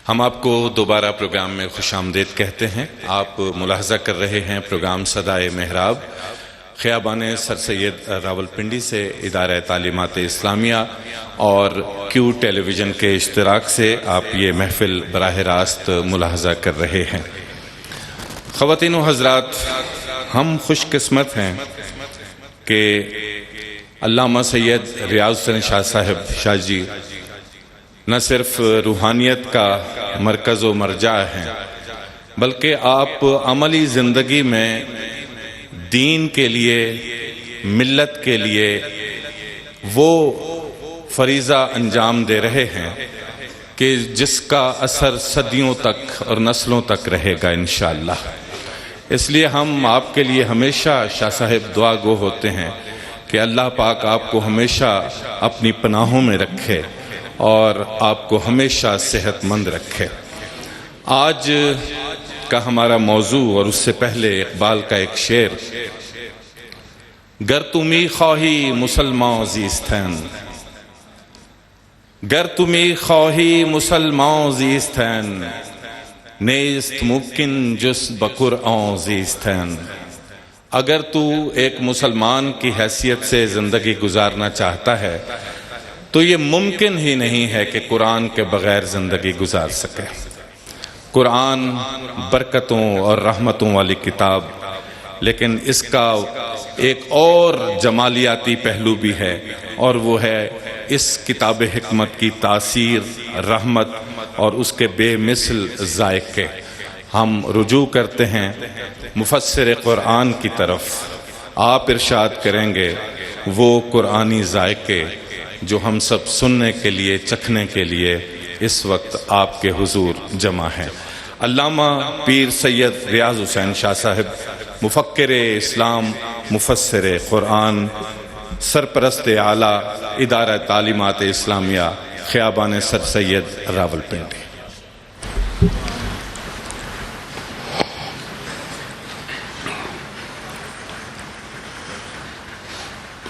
ہم آپ کو دوبارہ پروگرام میں خوش آمدید کہتے ہیں۔ آپ ملاحظہ کر رہے ہیں پروگرام صدائے محراب خیابان سر سید راولپنڈی سے ادارہ تعلیمات اسلامیہ اور کیو ٹیلی ویژن کے اشتراک سے آپ یہ محفل براہ راست ملاحظہ کر رہے ہیں۔ خواتین و حضرات، ہم خوش قسمت ہیں کہ علامہ سید ریاض الحسن شاہ صاحب شاہ جی نہ صرف روحانیت کا مرکز و مرجع ہیں، بلکہ آپ عملی زندگی میں دین کے لیے، ملت کے لیے وہ فریضہ انجام دے رہے ہیں کہ جس کا اثر صدیوں تک اور نسلوں تک رہے گا انشاءاللہ۔ اس لیے ہم آپ کے لیے ہمیشہ شاہ صاحب دعا گو ہوتے ہیں کہ اللہ پاک آپ کو ہمیشہ اپنی پناہوں میں رکھے اور آپ کو ہمیشہ صحت مند رکھے۔ آج کا ہمارا موضوع، اور اس سے پہلے اقبال کا ایک شعر، گر تمی خواہی مسلمان زیستن، گر تمی خواہی مسلمان زیستن، نیست ممکن جز بقرآن زیستن۔ اگر تو ایک مسلمان کی حیثیت سے زندگی گزارنا چاہتا ہے تو یہ ممکن ہی نہیں ہے کہ قرآن کے بغیر زندگی گزار سکے۔ قرآن برکتوں اور رحمتوں والی کتاب، لیکن اس کا ایک اور جمالیاتی پہلو بھی ہے، اور وہ ہے اس کتاب حکمت کی تاثیر، رحمت اور اس کے بے مثل ذائقے۔ ہم رجوع کرتے ہیں مفسر قرآن کی طرف۔ آپ ارشاد کریں گے وہ قرآنی ذائقے جو ہم سب سننے کے لیے، چکھنے کے لیے اس وقت آپ کے حضور جمع ہیں۔ علامہ پیر سید ریاض حسین شاہ صاحب، مفکر اسلام، مفسر قرآن، سرپرست اعلیٰ ادارہ تعلیمات اسلامیہ خیابان سر سید راولپنڈی۔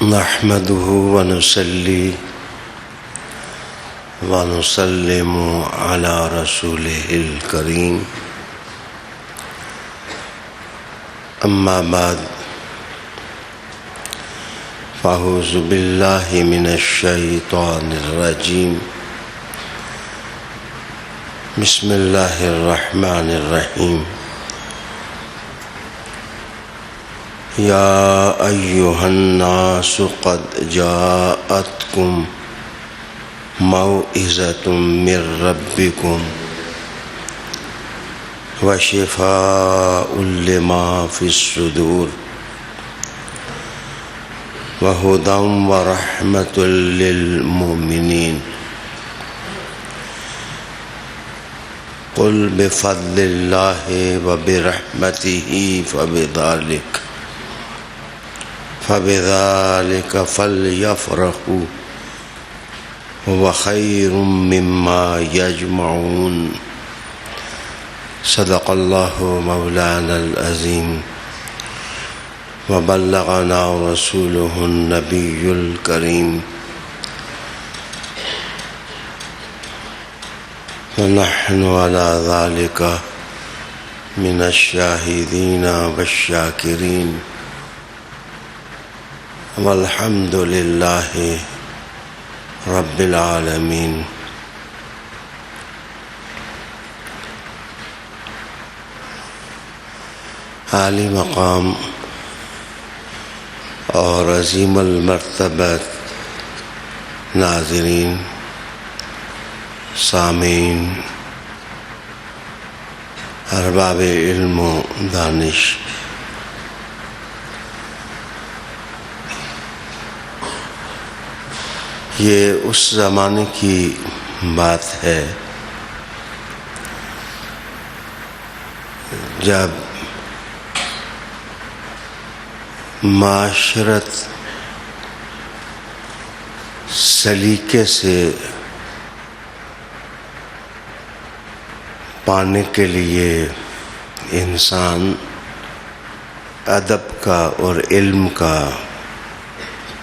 نحمده ونصلي ونسلم على رسوله الكريم، أما بعد، فأعوذ بالله من الشيطان الرجيم، بسم الله الرحمن الرحيم، يا أيها الناس قد جاءتكم موعظة من ربكم وشفاء لما في الصدور وهدى ورحمة للمؤمنين، قل بفضل الله وبرحمته فبذلك فليفرحوا هو خير مما يجمعون، صدق الله مولانا العظيم وبلغنا رسوله النبي الكريم، ونحن على ذلك من الشاهدين والشاكرين، والحمد لله رب العالمین۔ عالی مقام اور عظیم المرتبت ناظرین، سامعین، ارباب علم و دانش، یہ اس زمانے کی بات ہے جب معاشرت سلیقے سے پانے کے لیے انسان ادب کا اور علم کا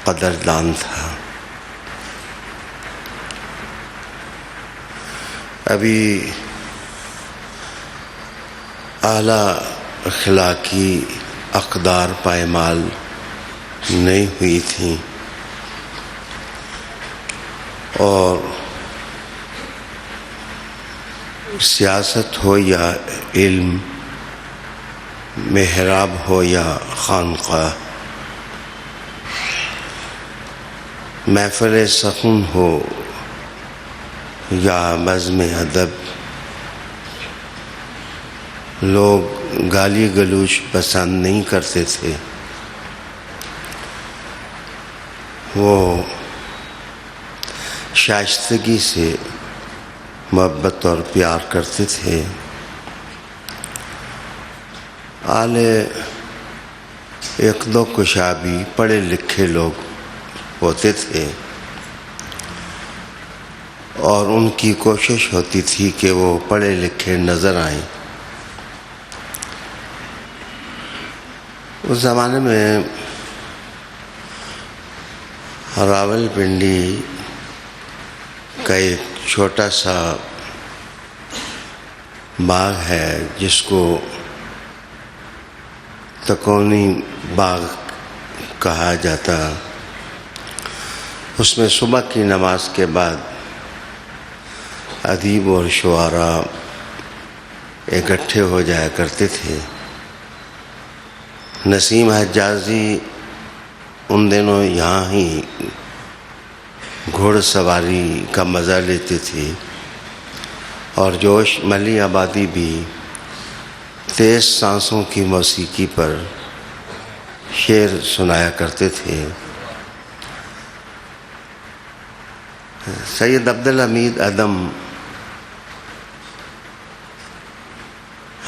قدردان تھا۔ ابھی اعلیٰ اخلاقی اقدار پائمال نہیں ہوئی تھیں، اور سیاست ہو یا علم، محراب ہو یا خانقاہ، محفل سخن ہو یا بزم ادب، لوگ گالی گلوچ پسند نہیں کرتے تھے، وہ شائستگی سے محبت اور پیار کرتے تھے۔ اعلی عقد و کشابی پڑھے لکھے لوگ ہوتے تھے، اور ان کی کوشش ہوتی تھی کہ وہ پڑھے لکھے نظر آئیں۔ اس زمانے میں راولپنڈی کا ایک چھوٹا سا باغ ہے جس کو تکونی باغ کہا جاتا۔ اس میں صبح کی نماز کے بعد ادیب اور شعراء اکٹھے ہو جایا کرتے تھے۔ نسیم حجازی ان دنوں یہاں ہی گھوڑ سواری کا مزہ لیتے تھے، اور جوش ملی آبادی بھی تیز سانسوں کی موسیقی پر شعر سنایا کرتے تھے۔ سید عبدالحمید عدم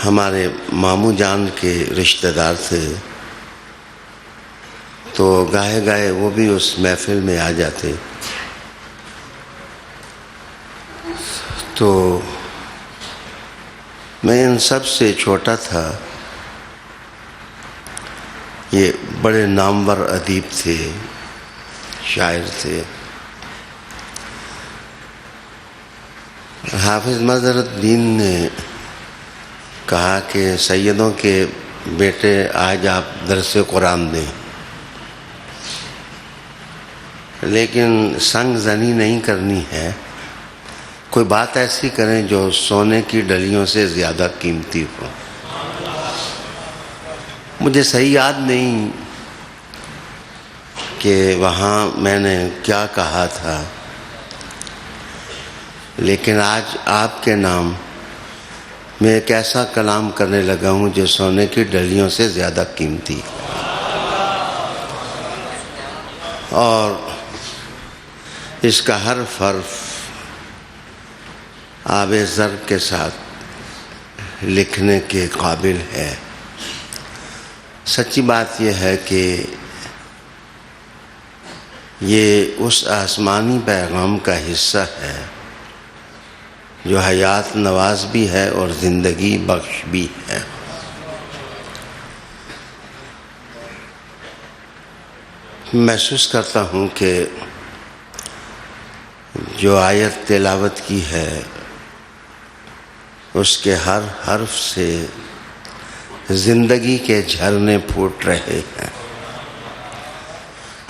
ہمارے ماموں جان کے رشتہ دار تھے، تو گاہے گاہے وہ بھی اس محفل میں آ جاتے۔ تو میں ان سب سے چھوٹا تھا۔ یہ بڑے نامور ادیب تھے، شاعر تھے۔ حافظ مظہر الدین نے کہا کہ سیدوں کے بیٹے آج آپ درس قرآن دیں، لیکن سنگ زنی نہیں کرنی ہے، کوئی بات ایسی کریں جو سونے کی ڈلیوں سے زیادہ قیمتی ہو۔ مجھے صحیح یاد نہیں کہ وہاں میں نے کیا کہا تھا، لیکن آج آپ کے نام میں ایک ایسا کلام کرنے لگا ہوں جو سونے کی ڈلیوں سے زیادہ قیمتی، اور اس کا حرف حرف آب زر کے ساتھ لکھنے کے قابل ہے۔ سچی بات یہ ہے کہ یہ اس آسمانی پیغام کا حصہ ہے جو حیات نواز بھی ہے اور زندگی بخش بھی ہے۔ محسوس کرتا ہوں کہ جو آیت تلاوت کی ہے اس کے ہر حرف سے زندگی کے جھرنے پھوٹ رہے ہیں،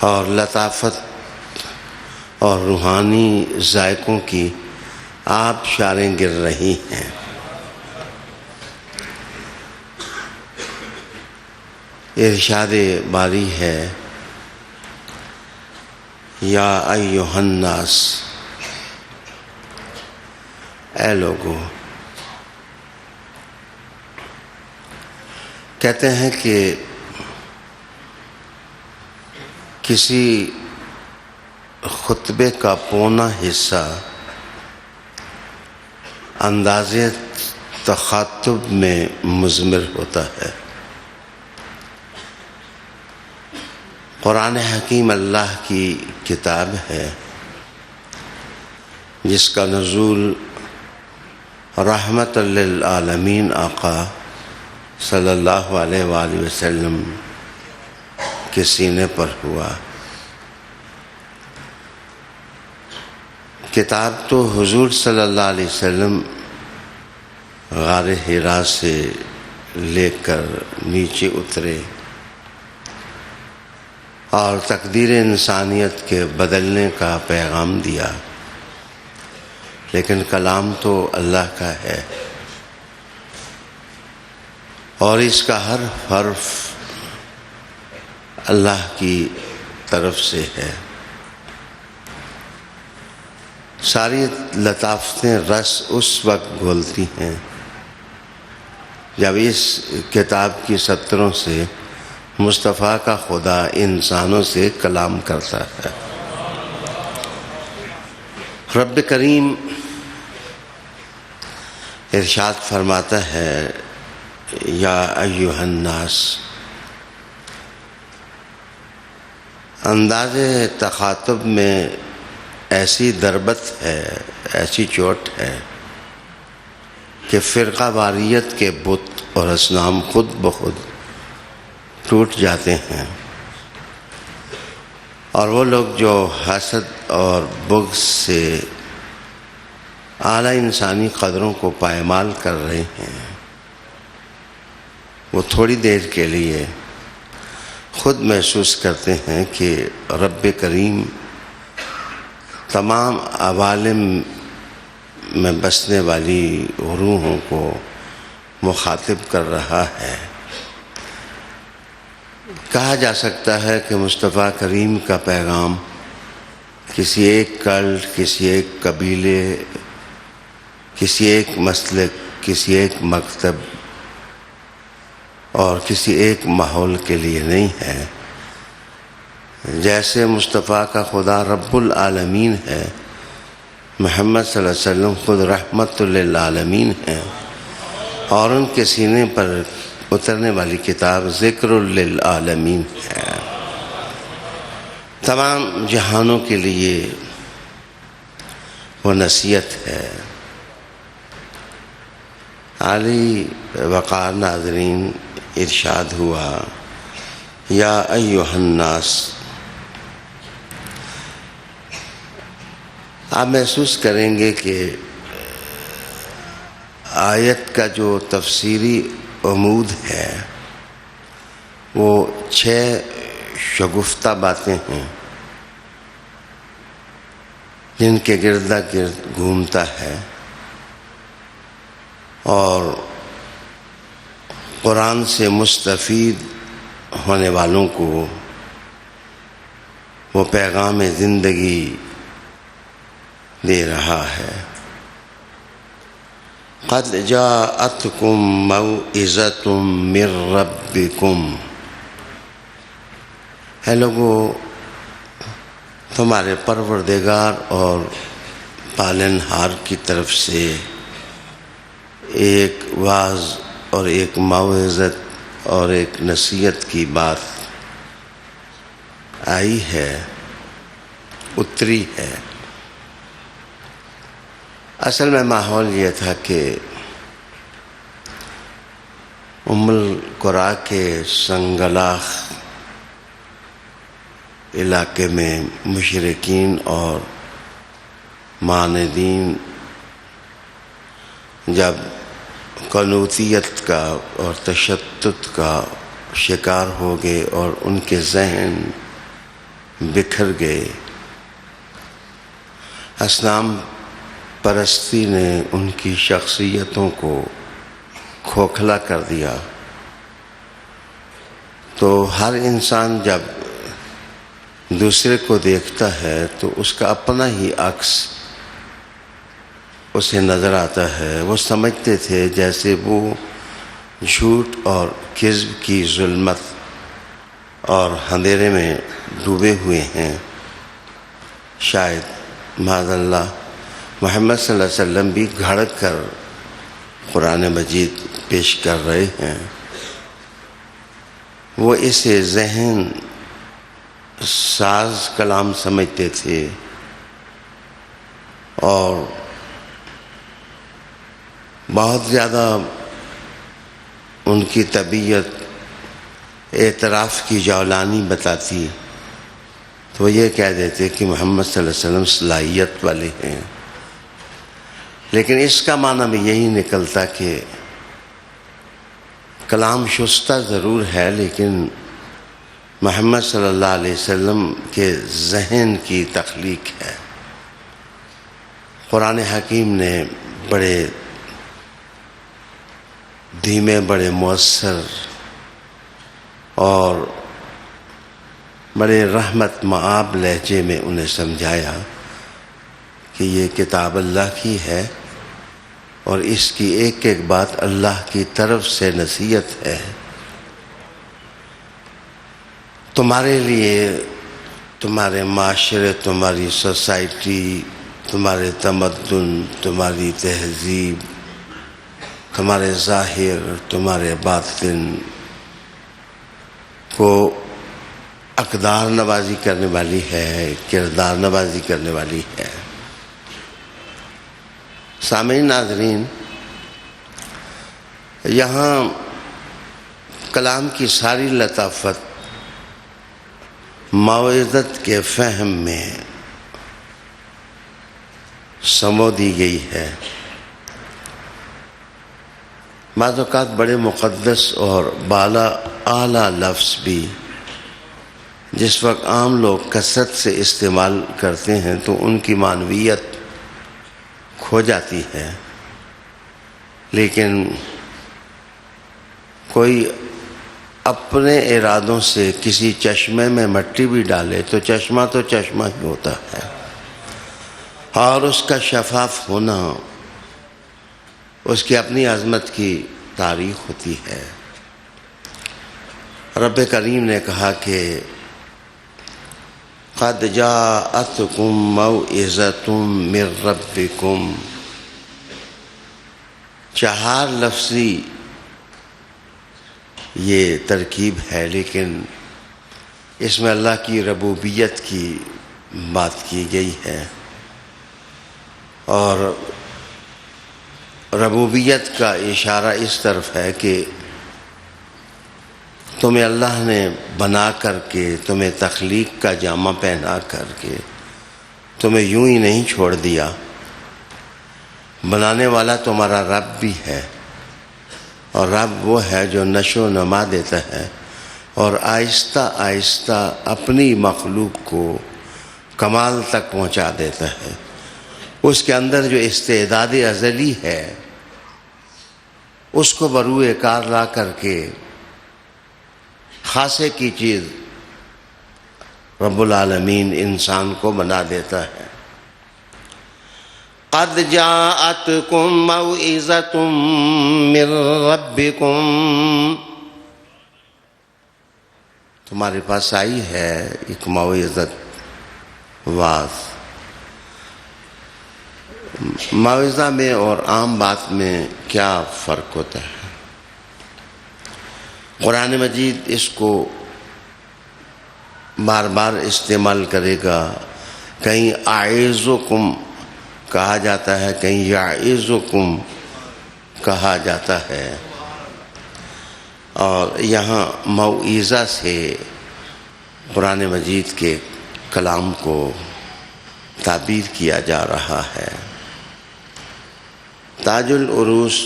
اور لطافت اور روحانی ذائقوں کی آبشاریں گر رہی ہیں۔ ارشاد باری ہے، یا ایھا الناس، اے لوگو۔ کہتے ہیں کہ کسی خطبے کا پونا حصہ انداز تخاطب میں مضمر ہوتا ہے۔ قرآن حکیم اللہ کی کتاب ہے جس کا نزول رحمت للعالمین آقا صلی اللہ علیہ وآلہ وسلم کے سینے پر ہوا۔ کتاب تو حضور صلی اللہ علیہ وسلم غار حرا سے لے کر نیچے اترے اور تقدیر انسانیت کے بدلنے کا پیغام دیا، لیکن کلام تو اللہ کا ہے اور اس کا ہر حرف اللہ کی طرف سے ہے۔ ساری لطافتیں رس اس وقت گھولتی ہیں جب اس کتاب کی سطروں سے مصطفیٰ کا خدا انسانوں سے کلام کرتا ہے۔ رب کریم ارشاد فرماتا ہے، یا ایھا الناس، انداز تخاطب میں ایسی ضربت ہے، ایسی چوٹ ہے کہ فرقہ واریت کے بت اور اصنام خود بخود ٹوٹ جاتے ہیں، اور وہ لوگ جو حسد اور بغض سے اعلیٰ انسانی قدروں کو پائمال کر رہے ہیں، وہ تھوڑی دیر کے لیے خود محسوس کرتے ہیں کہ رب کریم تمام عوالم میں بسنے والی روحوں کو مخاطب کر رہا ہے۔ کہا جا سکتا ہے کہ مصطفیٰ کریم کا پیغام کسی ایک کلٹ، کسی ایک قبیلے، کسی ایک مسلک، کسی ایک مکتب اور کسی ایک ماحول کے لیے نہیں ہے۔ جیسے مصطفیٰ کا خدا رب العالمین ہے، محمد صلی اللہ علیہ وسلم خود رحمت للعالمین ہے، اور ان کے سینے پر اترنے والی کتاب ذکر للعالمین ہے، تمام جہانوں کے لیے وہ نصیحت ہے۔ عالی وقار ناظرین، ارشاد ہوا، یا ایھا الناس۔ آپ محسوس کریں گے کہ آیت کا جو تفسیری عمود ہے وہ 6 شگفتہ باتیں ہیں جن کے گردا گرد گھومتا ہے، اور قرآن سے مستفید ہونے والوں کو وہ پیغام زندگی دے رہا ہے۔ قد جاءتکم موعظۃ من ربکم، اے لوگو، تمہارے پروردگار اور پالنہار کی طرف سے ایک واعظ اور ایک موعظت اور ایک نصیحت کی بات آئی ہے، اتری ہے۔ اصل میں ماحول یہ تھا کہ ام القریٰ کے سنگلاخ علاقے میں مشرکین اور معاندین جب قنوطیت کا اور تشدد کا شکار ہو گئے اور ان کے ذہن بکھر گئے، اصنام پرستی نے ان کی شخصیتوں کو کھوکھلا کر دیا، تو ہر انسان جب دوسرے کو دیکھتا ہے تو اس کا اپنا ہی عکس اسے نظر آتا ہے۔ وہ سمجھتے تھے جیسے وہ جھوٹ اور کذب کی ظلمت اور اندھیرے میں ڈوبے ہوئے ہیں۔ شاید معاذ اللہ محمد صلی اللہ علیہ وسلم بھی گھڑ کر قرآن مجید پیش کر رہے ہیں۔ وہ اسے ذہن ساز کلام سمجھتے تھے، اور بہت زیادہ ان کی طبیعت اعتراف کی جولانی بتاتی تو وہ یہ کہہ دیتے کہ محمد صلی اللہ علیہ وسلم صلاحیت والے ہیں، لیکن اس کا معنی بھی یہی نکلتا کہ کلام شستہ ضرور ہے، لیکن محمد صلی اللہ علیہ وسلم کے ذہن کی تخلیق ہے۔ قرآن حکیم نے بڑے دھیمے، بڑے مؤثر اور بڑے رحمت معاب لہجے میں انہیں سمجھایا کہ یہ کتاب اللہ کی ہے اور اس کی ایک ایک بات اللہ کی طرف سے نصیحت ہے۔ تمہارے لیے، تمہارے معاشرے، تمہاری سوسائٹی، تمہارے تمدن، تمہاری تہذیب، تمہارے ظاہر، تمہارے باطن کو اقدار نوازی کرنے والی ہے، کردار نوازی کرنے والی ہے۔ سامعین ناظرین، یہاں کلام کی ساری لطافت موعظت کے فہم میں سمو دی گئی ہے۔ بعض اوقات بڑے مقدس اور بالا اعلیٰ لفظ بھی جس وقت عام لوگ کثرت سے استعمال کرتے ہیں تو ان کی معنویت کھو جاتی ہے، لیکن کوئی اپنے ارادوں سے کسی چشمے میں مٹی بھی ڈالے تو چشمہ ہی ہوتا ہے، اور اس کا شفاف ہونا اس کی اپنی عظمت کی تاریخ ہوتی ہے۔ رب کریم نے کہا کہ قد جاءتکم موعظۃ من ربکم، چہار لفظی یہ ترکیب ہے، لیکن اس میں اللہ کی ربوبیت کی بات کی گئی ہے، اور ربوبیت کا اشارہ اس طرف ہے کہ تمہیں اللہ نے بنا کر کے، تمہیں تخلیق کا جامہ پہنا کر کے تمہیں یوں ہی نہیں چھوڑ دیا، بنانے والا تمہارا رب بھی ہے، اور رب وہ ہے جو نشو و نما دیتا ہے اور آہستہ آہستہ اپنی مخلوق کو کمال تک پہنچا دیتا ہے۔ اس کے اندر جو استعداد ازلی ہے اس کو بروئے کار لا کر کے خاصے کی چیز رب العالمین انسان کو بنا دیتا ہے۔ قد جاءتکم موعظۃ من ربکم، تمہارے پاس آئی ہے ایک موعظت، واعظ۔ موعظہ میں اور عام بات میں کیا فرق ہوتا ہے؟ قرآن مجید اس کو بار بار استعمال کرے گا، کہیں اعظکم کہا جاتا ہے، کہیں یعظکم کہا جاتا ہے، اور یہاں موعظہ سے قرآن مجید کے کلام کو تعبیر کیا جا رہا ہے۔ تاج العروس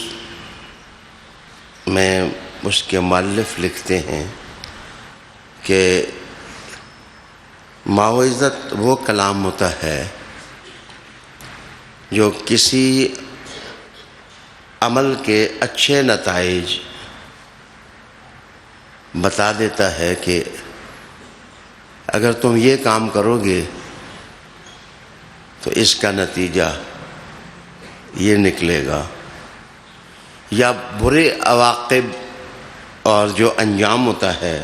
میں اس کے مؤلف لکھتے ہیں کہ موعظت وہ کلام ہوتا ہے جو کسی عمل کے اچھے نتائج بتا دیتا ہے کہ اگر تم یہ کام کرو گے تو اس کا نتیجہ یہ نکلے گا، یا برے عواقب اور جو انجام ہوتا ہے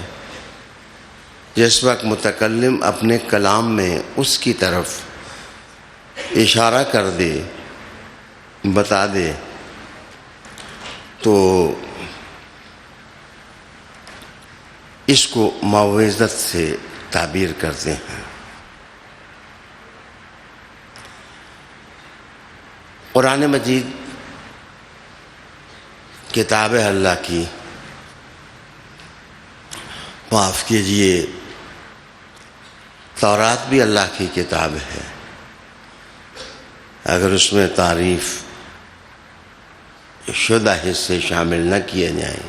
جس وقت متکلم اپنے کلام میں اس کی طرف اشارہ کر دے، بتا دے، تو اس کو موعظت سے تعبیر کرتے ہیں۔ قرآن مجید کتاب ہے اللہ کی، معاف کیجئے تورات بھی اللہ کی کتاب ہے، اگر اس میں تعریف شدہ حصے شامل نہ کیے جائیں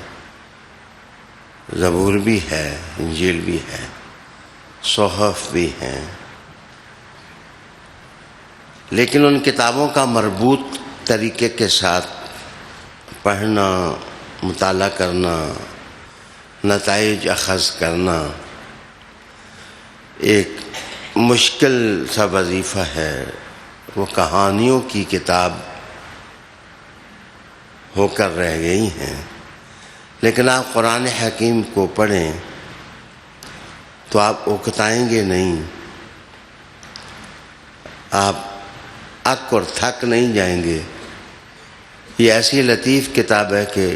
زبور بھی ہے، انجیل بھی ہے، صحف بھی ہیں، لیکن ان کتابوں کا مربوط طریقے کے ساتھ پڑھنا، مطالعہ کرنا، نتائج اخذ کرنا ایک مشکل سا وظیفہ ہے۔ وہ کہانیوں کی کتاب ہو کر رہ گئی ہیں، لیکن آپ قرآن حکیم کو پڑھیں تو آپ اکتائیں گے نہیں، آپ اک اور تھک نہیں جائیں گے۔ یہ ایسی لطیف کتاب ہے کہ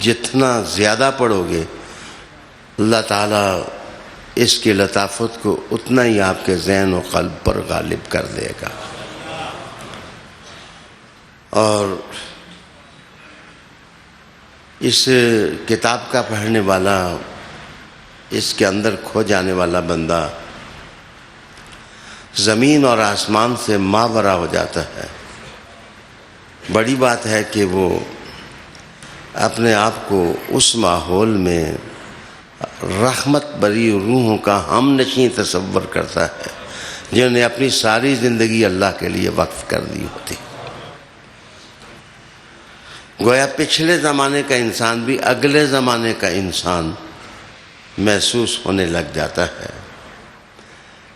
جتنا زیادہ پڑھو گے اللہ تعالیٰ اس کی لطافت کو اتنا ہی آپ کے ذہن و قلب پر غالب کر دے گا۔ اور اس کتاب کا پڑھنے والا، اس کے اندر کھو جانے والا بندہ زمین اور آسمان سے ماورا ہو جاتا ہے۔ بڑی بات ہے کہ وہ اپنے آپ کو اس ماحول میں رحمت بری روحوں کا ہم نشیں تصور کرتا ہے جنہوں نے اپنی ساری زندگی اللہ کے لیے وقف کر دی ہوتی۔ گویا پچھلے زمانے کا انسان بھی اگلے زمانے کا انسان محسوس ہونے لگ جاتا ہے۔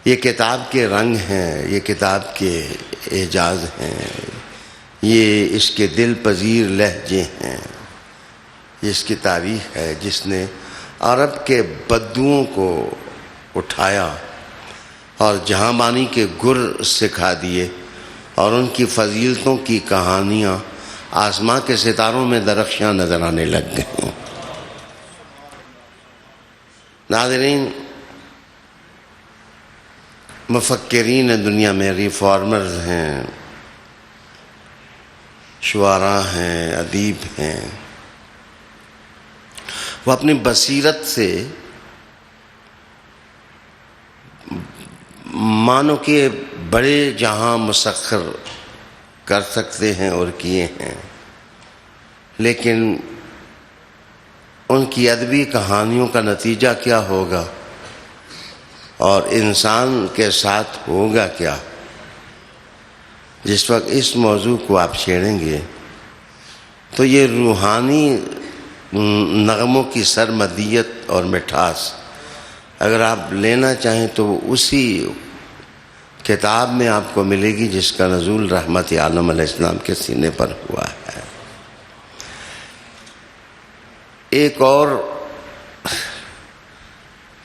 یہ کتاب کے رنگ ہیں، یہ کتاب کے اعجاز ہیں، یہ اس کے دل پذیر لہجے ہیں، یہ اس کی تاریخ ہے جس نے عرب کے بدوؤں کو اٹھایا اور جہاں بانی کے گر سکھا دیے، اور ان کی فضیلتوں کی کہانیاں آسماں کے ستاروں میں درخشاں نظر آنے لگ گئیں۔ ناظرین، مفکرین دنیا میں، ریفارمرز ہیں، شعراء ہیں، ادیب ہیں، وہ اپنی بصیرت سے مانو کہ بڑے جہاں مسخر کر سکتے ہیں اور کیے ہیں، لیکن ان کی ادبی کہانیوں کا نتیجہ کیا ہوگا اور انسان کے ساتھ ہوگا کیا، جس وقت اس موضوع کو آپ چھیڑیں گے تو یہ روحانی نغموں کی سرمدیت اور مٹھاس اگر آپ لینا چاہیں تو اسی کتاب میں آپ کو ملے گی جس کا نزول رحمت عالم علیہ السلام کے سینے پر ہوا ہے۔ ایک اور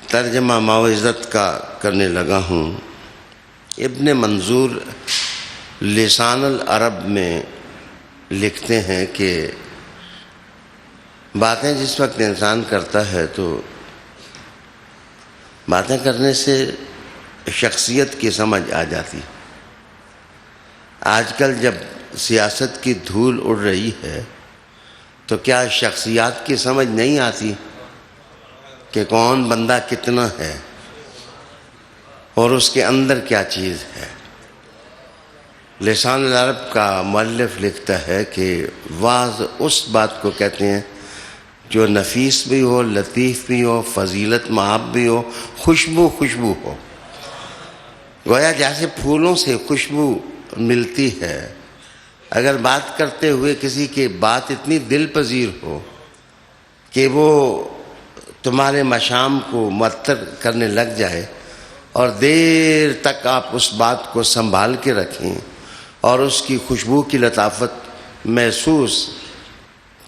ترجمہ معوذت کا کرنے لگا ہوں۔ ابن منظور لسان العرب میں لکھتے ہیں کہ باتیں جس وقت انسان کرتا ہے تو باتیں کرنے سے شخصیت کی سمجھ آ جاتی۔ آج کل جب سیاست کی دھول اڑ رہی ہے تو کیا شخصیات کی سمجھ نہیں آتی کہ کون بندہ کتنا ہے اور اس کے اندر کیا چیز ہے؟ لسان العرب کا مؤلف لکھتا ہے کہ واعظ اس بات کو کہتے ہیں جو نفیس بھی ہو، لطیف بھی ہو، فضیلت مآب بھی ہو، خوشبو ہو۔ گویا جیسے پھولوں سے خوشبو ملتی ہے، اگر بات کرتے ہوئے کسی کی بات اتنی دل پذیر ہو کہ وہ تمہارے مشام کو معطر کرنے لگ جائے اور دیر تک آپ اس بات کو سنبھال کے رکھیں اور اس کی خوشبو کی لطافت محسوس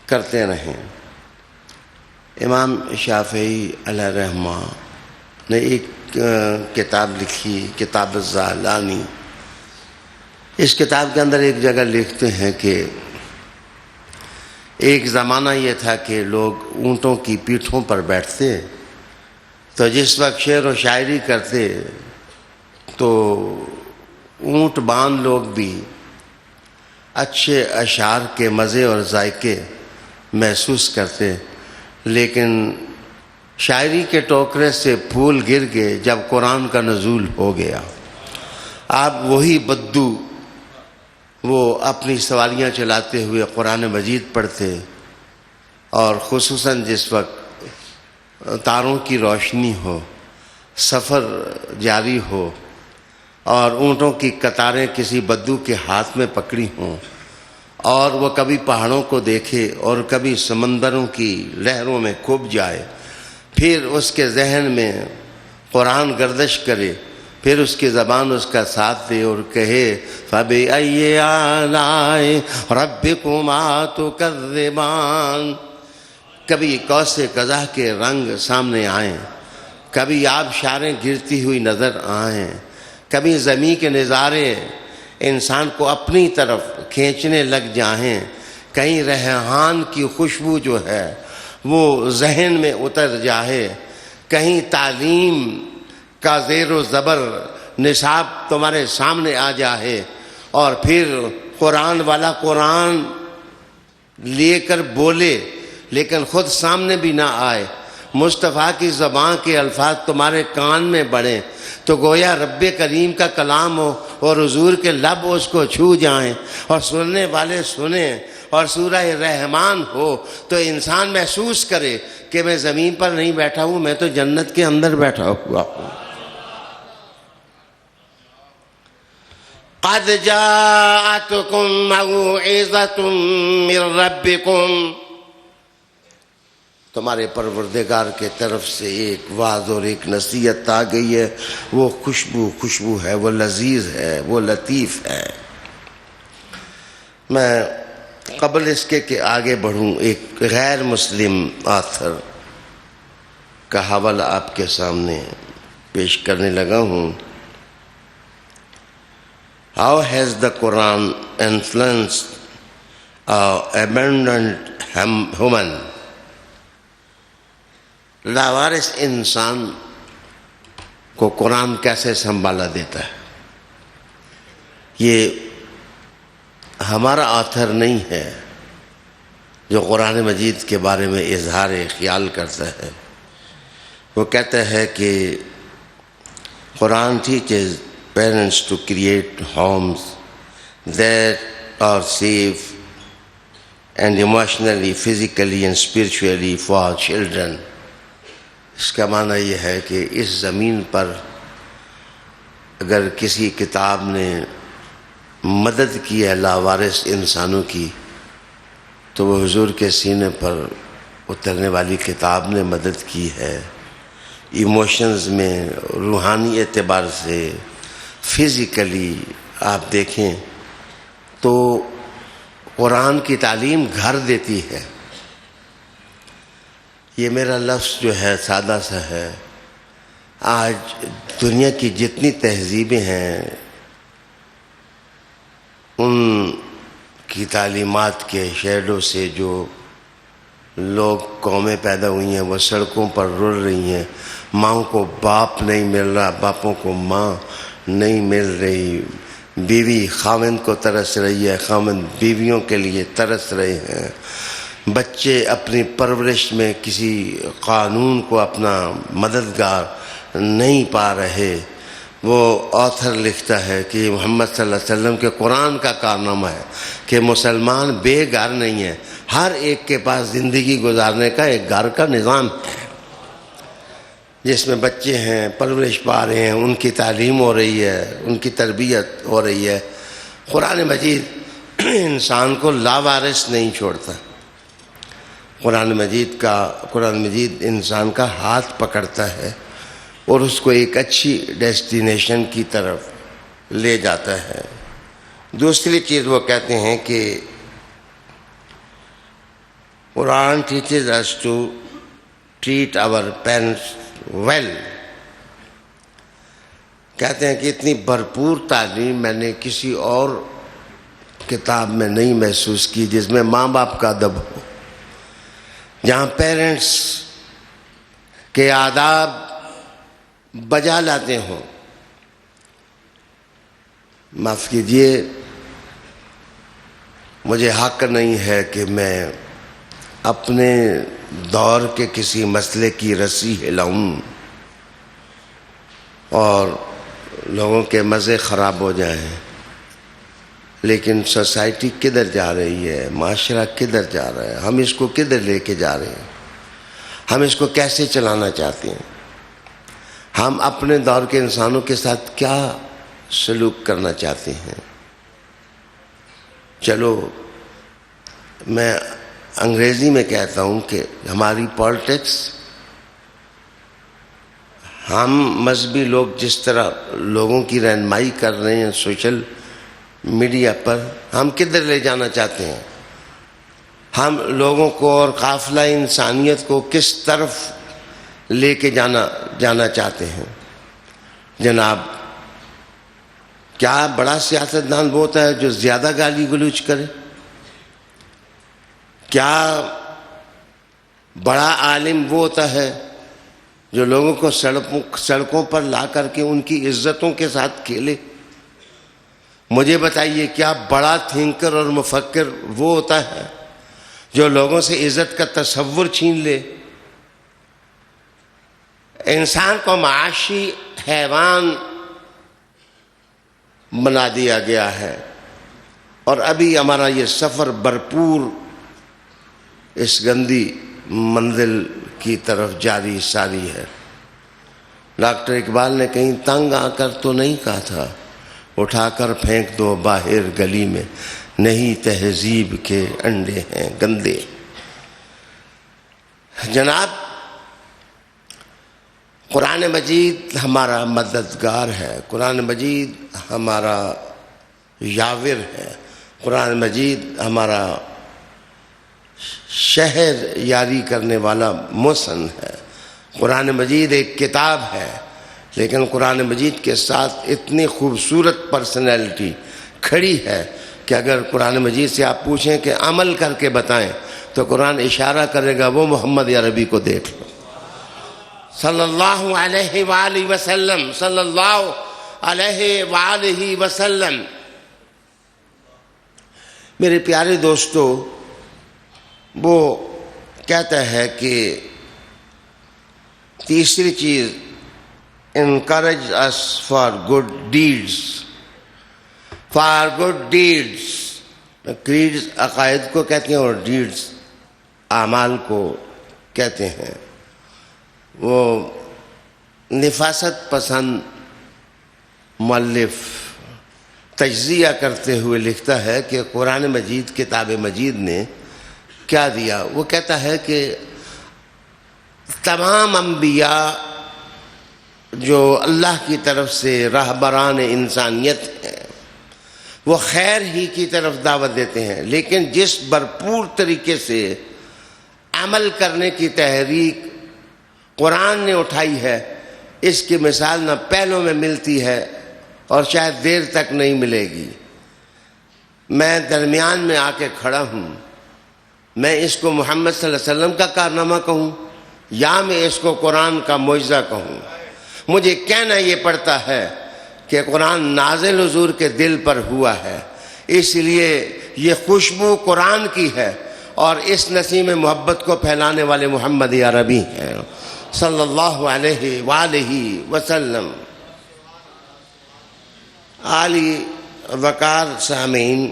کرتے رہیں۔ امام شافعی علیہ الرحمہ نے ایک کتاب لکھی، کتاب الزعلانی۔ اس کتاب کے اندر ایک جگہ لکھتے ہیں کہ ایک زمانہ یہ تھا کہ لوگ اونٹوں کی پیٹھوں پر بیٹھتے تو جس وقت شعر و شاعری کرتے تو اونٹ بان لوگ بھی اچھے اشعار کے مزے اور ذائقے محسوس کرتے، لیکن شاعری کے ٹوکرے سے پھول گر گئے جب قرآن کا نزول ہو گیا۔ آپ وہی بدو وہ اپنی سواریاں چلاتے ہوئے قرآن مجید پڑھتے، اور خصوصاً جس وقت تاروں کی روشنی ہو، سفر جاری ہو، اور اونٹوں کی قطاریں کسی بدو کے ہاتھ میں پکڑی ہوں، اور وہ کبھی پہاڑوں کو دیکھے اور کبھی سمندروں کی لہروں میں کھپ جائے، پھر اس کے ذہن میں قرآن گردش کرے، پھر اس کی زبان اس کا ساتھ دے اور کہے فَبِأَيِّ آلَاءِ رَبِّكُمَا تُكَذِّبَانِ۔ کبھی قوس قزح کے رنگ سامنے آئیں، کبھی آبشاریں گرتی ہوئی نظر آئیں، کبھی زمین کے نظارے انسان کو اپنی طرف کھینچنے لگ جائیں، کہیں ریحان کی خوشبو جو ہے وہ ذہن میں اتر جائے، کہیں تعلیم کا زیر و زبر نصاب تمہارے سامنے آ جائے، اور پھر قرآن والا قرآن لے کر بولے لیکن خود سامنے بھی نہ آئے، مصطفیٰ کی زبان کے الفاظ تمہارے کان میں بڑھیں تو گویا رب کریم کا کلام ہو اور حضور کے لب اس کو چھو جائیں اور سننے والے سنیں، اور سورہ رحمان ہو تو انسان محسوس کرے کہ میں زمین پر نہیں بیٹھا ہوں، میں تو جنت کے اندر بیٹھا ہوا ہوں۔ قد جاءتکم موعظۃ من ربکم، تمہارے پروردگار کے طرف سے ایک واعظ اور ایک نصیحت آ گئی ہے، وہ خوشبو ہے، وہ لذیذ ہے، وہ لطیف ہے۔ میں قبل اس کے کہ آگے بڑھوں ایک غیر مسلم آتھر کا حوالہ آپ کے سامنے پیش کرنے لگا ہوں۔ How has the Quran influenced abandoned human؟ لاوارث انسان کو قرآن کیسے سنبھالا دیتا ہے؟ یہ ہمارا آتھر نہیں ہے جو قرآن مجید کے بارے میں اظہار خیال کرتا ہے۔ وہ کہتا ہے کہ قرآن teaches parents to create homes that are safe and emotionally, physically and spiritually for children۔ اس کا معنی یہ ہے کہ اس زمین پر اگر کسی کتاب نے مدد کی ہے لاوارث انسانوں کی تو وہ حضور کے سینے پر اترنے والی کتاب نے مدد کی ہے، ایموشنز میں، روحانی اعتبار سے، فزیکلی آپ دیکھیں تو قرآن کی تعلیم گھر دیتی ہے۔ یہ میرا لفظ جو ہے سادہ سا ہے، آج دنیا کی جتنی تہذیبیں ہیں ان کی تعلیمات کے شیڈو سے جو لوگ قومیں پیدا ہوئی ہیں وہ سڑکوں پر رول رہی ہیں، ماں کو باپ نہیں مل رہا، باپوں کو ماں نہیں مل رہی، بیوی خاوند کو ترس رہی ہے، خاوند بیویوں کے لیے ترس رہے ہیں، بچے اپنی پرورش میں کسی قانون کو اپنا مددگار نہیں پا رہے۔ وہ آتھر لکھتا ہے کہ محمد صلی اللہ علیہ وسلم کے قرآن کا کارنامہ ہے کہ مسلمان بے گھر نہیں ہے، ہر ایک کے پاس زندگی گزارنے کا ایک گھر کا نظام ہے جس میں بچے ہیں، پرورش پا رہے ہیں، ان کی تعلیم ہو رہی ہے، ان کی تربیت ہو رہی ہے۔ قرآن مجید انسان کو لاوارث نہیں چھوڑتا۔ قرآن مجید انسان کا ہاتھ پکڑتا ہے اور اس کو ایک اچھی ڈیسٹینیشن کی طرف لے جاتا ہے۔ دوسری چیز وہ کہتے ہیں کہ قرآن teaches us to treat our parents well۔ کہتے ہیں کہ اتنی بھرپور تعلیم میں نے کسی اور کتاب میں نہیں محسوس کی جس میں ماں باپ کا ادب ہو، جہاں پیرنٹس کے آداب بجا لاتے ہوں۔ معاف کیجئے، مجھے حق نہیں ہے کہ میں اپنے دور کے کسی مسئلے کی رسی ہلاؤں اور لوگوں کے مزے خراب ہو جائیں، لیکن سوسائٹی کدھر جا رہی ہے، معاشرہ کدھر جا رہا ہے، ہم اس کو کدھر لے کے جا رہے ہیں؟ ہم اس کو کیسے چلانا چاہتے ہیں، ہم اپنے دور کے انسانوں کے ساتھ کیا سلوک کرنا چاہتے ہیں۔ چلو میں انگریزی میں کہتا ہوں کہ ہماری پالیٹکس، ہم مذہبی لوگ جس طرح لوگوں کی رہنمائی کر رہے ہیں سوشل میڈیا پر، ہم کدھر لے جانا چاہتے ہیں، ہم لوگوں کو اور قافلہ انسانیت کو کس طرف لے کے جانا چاہتے ہیں۔ جناب، کیا بڑا سیاستدان وہ ہوتا ہے جو زیادہ گالی گلوچ کرے؟ کیا بڑا عالم وہ ہوتا ہے جو لوگوں کو سڑکوں پر لا کر کے ان کی عزتوں کے ساتھ کھیلے؟ مجھے بتائیے، کیا بڑا تھنکر اور مفکر وہ ہوتا ہے جو لوگوں سے عزت کا تصور چھین لے؟ انسان کو معاشی حیوان بنا دیا گیا ہے، اور ابھی ہمارا یہ سفر بھرپور اس گندی منزل کی طرف جاری ساری ہے۔ ڈاکٹر اقبال نے کہیں تنگ آ کر تو نہیں کہا تھا، اٹھا کر پھینک دو باہر گلی میں، نہیں تہذیب کے انڈے ہیں گندے۔ جناب، قرآن مجید ہمارا مددگار ہے، قرآن مجید ہمارا یاور ہے، قرآن مجید ہمارا شہر یاری کرنے والا محسن ہے۔ قرآن مجید ایک کتاب ہے، لیکن قرآن مجید کے ساتھ اتنی خوبصورت پرسنالٹی کھڑی ہے کہ اگر قرآن مجید سے آپ پوچھیں کہ عمل کر کے بتائیں تو قرآن اشارہ کرے گا، وہ محمد عربی کو دیکھ لو، صلی اللہ علیہ وآلہ وسلم، صلی اللہ علیہ وآلہ وسلم۔ میرے پیارے دوستو، وہ کہتا ہے کہ تیسری چیز، encourage us for good deeds، for good deeds۔ creeds عقائد کو کہتے ہیں اور deeds اعمال کو کہتے ہیں۔ وہ نفاست پسند مؤلف تجزیہ کرتے ہوئے لکھتا ہے کہ قرآن مجید، کتاب مجید نے کیا دیا۔ وہ کہتا ہے کہ تمام انبیاء جو اللہ کی طرف سے رہبران انسانیت ہیں، وہ خیر ہی کی طرف دعوت دیتے ہیں، لیکن جس بھرپور طریقے سے عمل کرنے کی تحریک قرآن نے اٹھائی ہے، اس کی مثال نہ پہلوں میں ملتی ہے اور شاید دیر تک نہیں ملے گی۔ میں درمیان میں آ کے کھڑا ہوں، میں اس کو محمد صلی اللہ علیہ وسلم کا کارنامہ کہوں یا میں اس کو قرآن کا معجزہ کہوں؟ مجھے کہنا یہ پڑتا ہے کہ قرآن نازل حضور کے دل پر ہوا ہے، اس لیے یہ خوشبو قرآن کی ہے، اور اس نسیم محبت کو پھیلانے والے محمد عربی ہیں، صلی اللہ علیہ وآلہ وسلم۔ عالی وقار سامعین،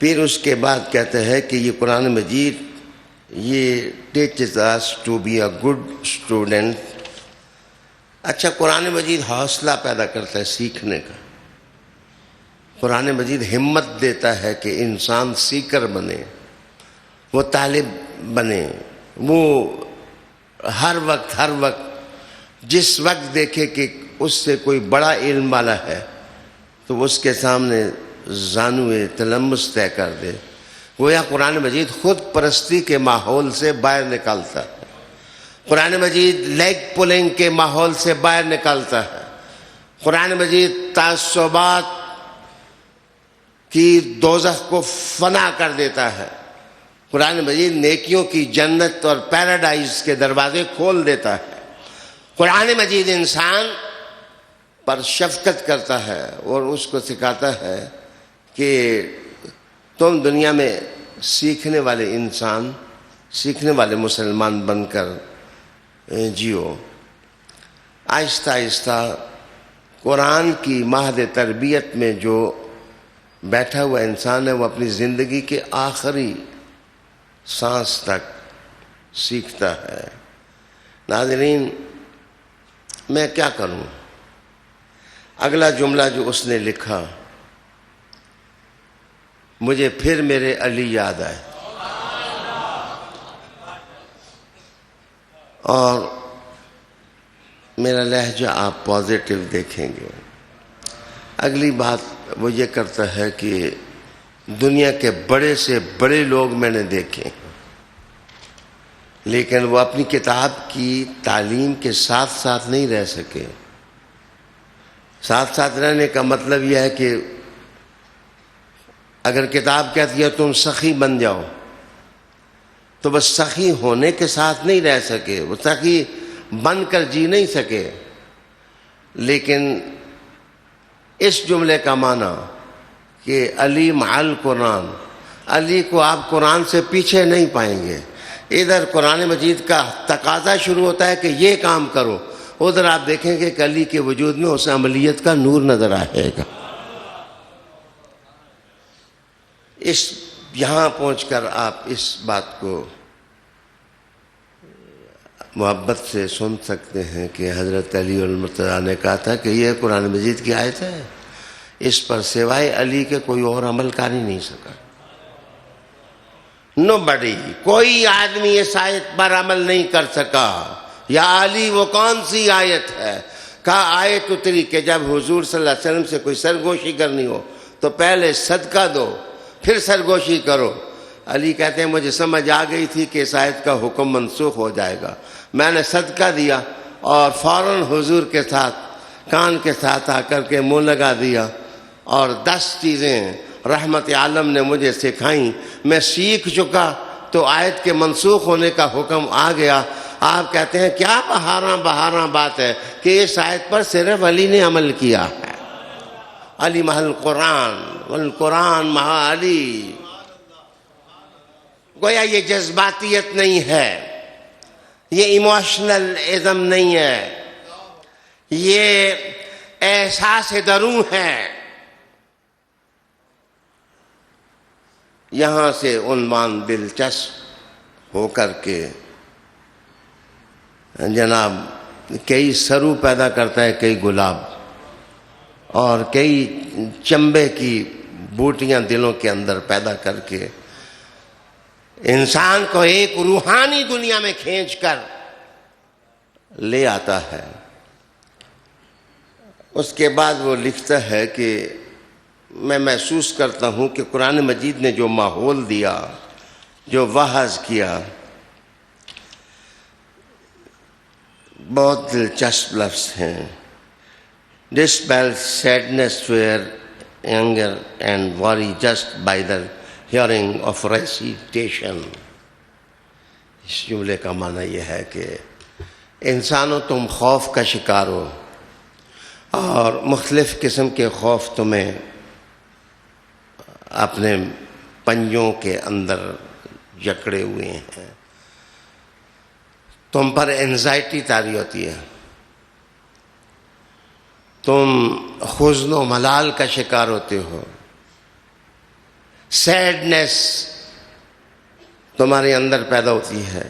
پھر اس کے بعد کہتے ہیں کہ یہ قرآن مجید یہ teaches us to be a good student۔ اچھا، قرآن مجید حوصلہ پیدا کرتا ہے سیکھنے کا، قرآن مجید ہمت دیتا ہے کہ انسان سیکر بنے، وہ طالب بنے، وہ ہر وقت جس وقت دیکھے کہ اس سے کوئی بڑا علم والا ہے تو اس کے سامنے زانوئے تلمس طے کر دے۔ گویا قرآن مجید خود پرستی کے ماحول سے باہر نکالتا ہے، قرآن مجید لیگ پولنگ کے ماحول سے باہر نکالتا ہے، قرآن مجید تعصبات کی دوزخ کو فنا کر دیتا ہے، قرآن مجید نیکیوں کی جنت اور پیراڈائز کے دروازے کھول دیتا ہے، قرآن مجید انسان پر شفقت کرتا ہے اور اس کو سکھاتا ہے کہ تم دنیا میں سیکھنے والے انسان، سیکھنے والے مسلمان بن کر جیو۔ آہستہ آہستہ قرآن کی مہد تربیت میں جو بیٹھا ہوا انسان ہے، وہ اپنی زندگی کے آخری سانس تک سیکھتا ہے۔ ناظرین، میں کیا کروں؟ اگلا جملہ جو اس نے لکھا، مجھے پھر میرے علی یاد آئے، اور میرا لہجہ آپ پازیٹیو دیکھیں گے۔ اگلی بات وہ یہ کرتا ہے کہ دنیا کے بڑے سے بڑے لوگ میں نے دیکھے، لیکن وہ اپنی کتاب کی تعلیم کے ساتھ ساتھ نہیں رہ سکے۔ ساتھ ساتھ رہنے کا مطلب یہ ہے کہ اگر کتاب کہتی ہے تم سخی بن جاؤ، تو بس سخی ہونے کے ساتھ نہیں رہ سکے، وہ سخی بن کر جی نہیں سکے۔ لیکن اس جملے کا معنی کہ علی مع القرآن، علی کو آپ قرآن سے پیچھے نہیں پائیں گے۔ ادھر قرآن مجید کا تقاضا شروع ہوتا ہے کہ یہ کام کرو، ادھر آپ دیکھیں گے کہ علی کے وجود میں اس عملیت کا نور نظر آئے گا۔ یہاں پہنچ کر آپ اس بات کو محبت سے سن سکتے ہیں کہ حضرت علی المرتضیٰ نے کہا تھا کہ یہ قرآن مجید کی آیت ہے، اس پر سوائے علی کے کوئی اور عمل کر ہی نہیں سکا۔ نوبڈی، کوئی آدمی اس آیت پر عمل نہیں کر سکا۔ یا علی وہ کون سی آیت ہے؟ کہا آیت اتری کہ جب حضور صلی اللہ علیہ وسلم سے کوئی سرگوشی کرنی ہو تو پہلے صدقہ دو، پھر سرگوشی کرو۔ علی کہتے ہیں مجھے سمجھ آ گئی تھی کہ اس آیت کا حکم منسوخ ہو جائے گا، میں نے صدقہ دیا اور فوراً حضور کے ساتھ کان کے ساتھ آ کر کے منہ لگا دیا، اور 10 چیزیں رحمت عالم نے مجھے سکھائیں، میں سیکھ چکا تو آیت کے منسوخ ہونے کا حکم آ گیا۔ آپ کہتے ہیں کیا بہاراں بات ہے کہ اس آیت پر صرف علی نے عمل کیا ہے۔ علی مع القرآن والقرآن مع علی۔ گویا یہ جذباتیت نہیں ہے، یہ ایموشنل ازم نہیں ہے، یہ احساس درون ہے۔ یہاں سے عنوان دلچسپ ہو کر کے جناب کئی سرو پیدا کرتا ہے، کئی گلاب، اور کئی چمبے کی بوٹیاں دلوں کے اندر پیدا کر کے انسان کو ایک روحانی دنیا میں کھینچ کر لے آتا ہے۔ اس کے بعد وہ لکھتا ہے کہ میں محسوس کرتا ہوں کہ قرآن مجید نے جو ماحول دیا، جو وعظ کیا، بہت دلچسپ لفظ ہیں۔ Dispel sadness, fear, anger and worry just by the hearing of recitation۔ اس جملے کا معنی یہ ہے کہ انسانوں تم خوف کا شکار ہو، اور مختلف قسم کے خوف تمہیں اپنے پنجوں کے اندر جکڑے ہوئے ہیں، تم پر انزائٹی طاری ہوتی ہے، تم حزن و ملال کا شکار ہوتے ہو، سیڈنس تمہارے اندر پیدا ہوتی ہے،